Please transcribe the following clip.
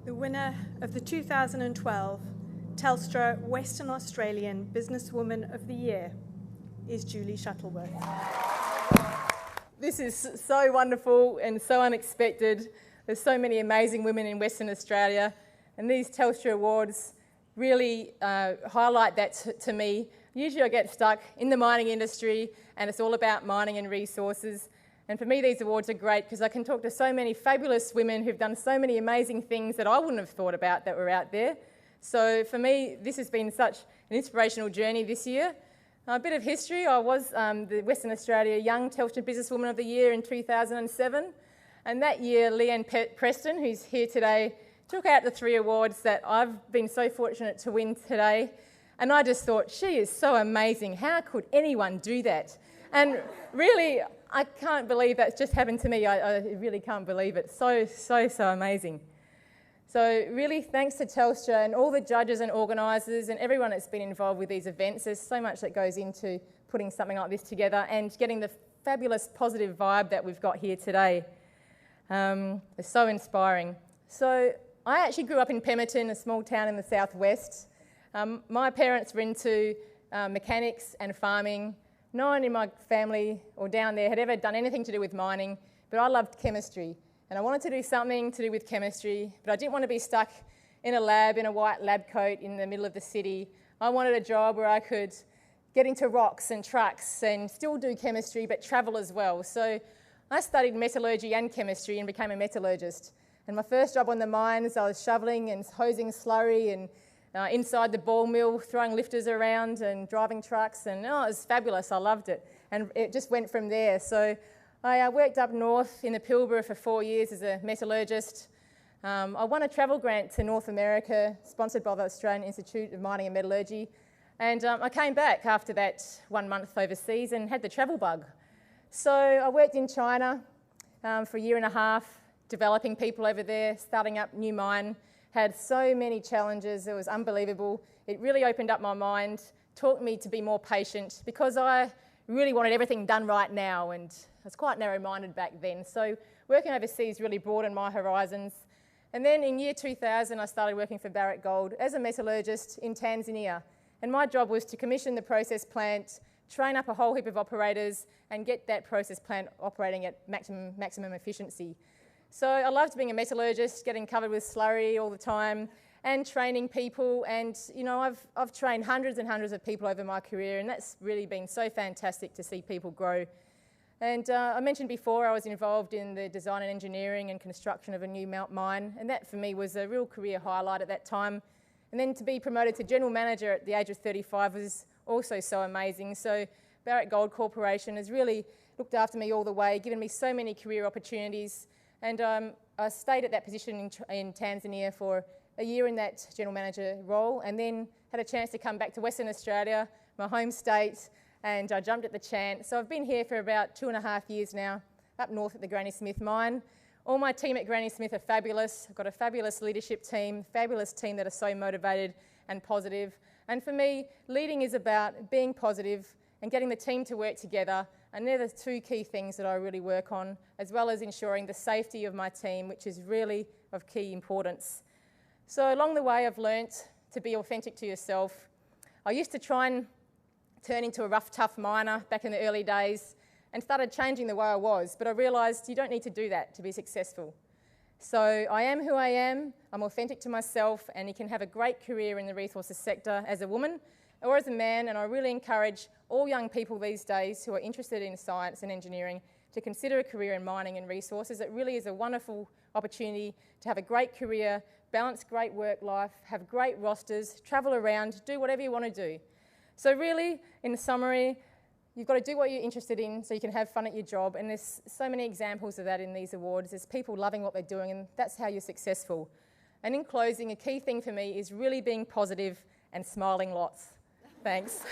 The winner of the 2012 Telstra Western Australian Businesswoman of the Year is Julie Shuttleworth. This is so wonderful and so unexpected. There's so many amazing women in Western Australia, and these Telstra Awards really highlight that to me. Usually I get stuck in the mining industry and it's all about mining and resources. And for me, these awards are great because I can talk to so many fabulous women who've done so many amazing things that I wouldn't have thought about that were out there. So for me, this has been such an inspirational journey this year. A bit of history, I was the Western Australia Young Telstra Businesswoman of the Year in 2007. And that year, Leanne Preston, who's here today, took out the 3 awards that I've been so fortunate to win today. And I just thought, she is so amazing. How could anyone do that? And really, I can't believe that's just happened to me. I really can't believe it. So amazing. So really thanks to Telstra and all the judges and organisers and everyone that's been involved with these events. There's so much that goes into putting something like this together and getting the fabulous positive vibe that we've got here today. It's so inspiring. So I actually grew up in Pemberton, a small town in the southwest. My parents were into mechanics and farming. No one in my family or down there had ever done anything to do with mining, but I loved chemistry. And I wanted to do something to do with chemistry, but I didn't want to be stuck in a lab, in a white lab coat in the middle of the city. I wanted a job where I could get into rocks and trucks and still do chemistry, but travel as well. So I studied metallurgy and chemistry and became a metallurgist. And my first job on the mines, I was shoveling and hosing slurry and inside the ball mill, throwing lifters around and driving trucks, and it was fabulous. I loved it, and it just went from there. So I worked up north in the Pilbara for 4 years as a metallurgist. I won a travel grant to North America, sponsored by the Australian Institute of Mining and Metallurgy, and I came back after that 1 month overseas and had the travel bug. So I worked in China for 1.5 years, developing people over there, starting up new mine. Had so many challenges, it was unbelievable. It really opened up my mind, taught me to be more patient because I really wanted everything done right now, and I was quite narrow-minded back then. So working overseas really broadened my horizons. And then in year 2000, I started working for Barrick Gold as a metallurgist in Tanzania. And my job was to commission the process plant, train up a whole heap of operators, and get that process plant operating at maximum efficiency. So I loved being a metallurgist, getting covered with slurry all the time and training people. And, you know, I've trained hundreds and hundreds of people over my career, and that's really been so fantastic to see people grow. And I mentioned before I was involved in the design and engineering and construction of a new mine, and that for me was a real career highlight at that time. And then to be promoted to general manager at the age of 35 was also so amazing. So Barrick Gold Corporation has really looked after me all the way, given me so many career opportunities. And I stayed at that position in Tanzania for a year in that general manager role, and then had a chance to come back to Western Australia, my home state, and I jumped at the chance. So I've been here for about 2.5 years now, up north at the Granny Smith mine. All my team at Granny Smith are fabulous. I've got a fabulous leadership team, fabulous team that are so motivated and positive. And for me, leading is about being positive and getting the team to work together. And they're the 2 key things that I really work on, as well as ensuring the safety of my team, which is really of key importance. So along the way, I've learnt to be authentic to yourself. I used to try and turn into a rough, tough miner back in the early days and started changing the way I was, but I realised you don't need to do that to be successful. So I am who I am, I'm authentic to myself, and you can have a great career in the resources sector as a woman or as a man, and I really encourage all young people these days who are interested in science and engineering to consider a career in mining and resources. It really is a wonderful opportunity to have a great career, balance great work life, have great rosters, travel around, do whatever you want to do. So really, in summary, you've got to do what you're interested in so you can have fun at your job, and there's so many examples of that in these awards. There's people loving what they're doing, and that's how you're successful. And in closing, a key thing for me is really being positive and smiling lots. Thanks.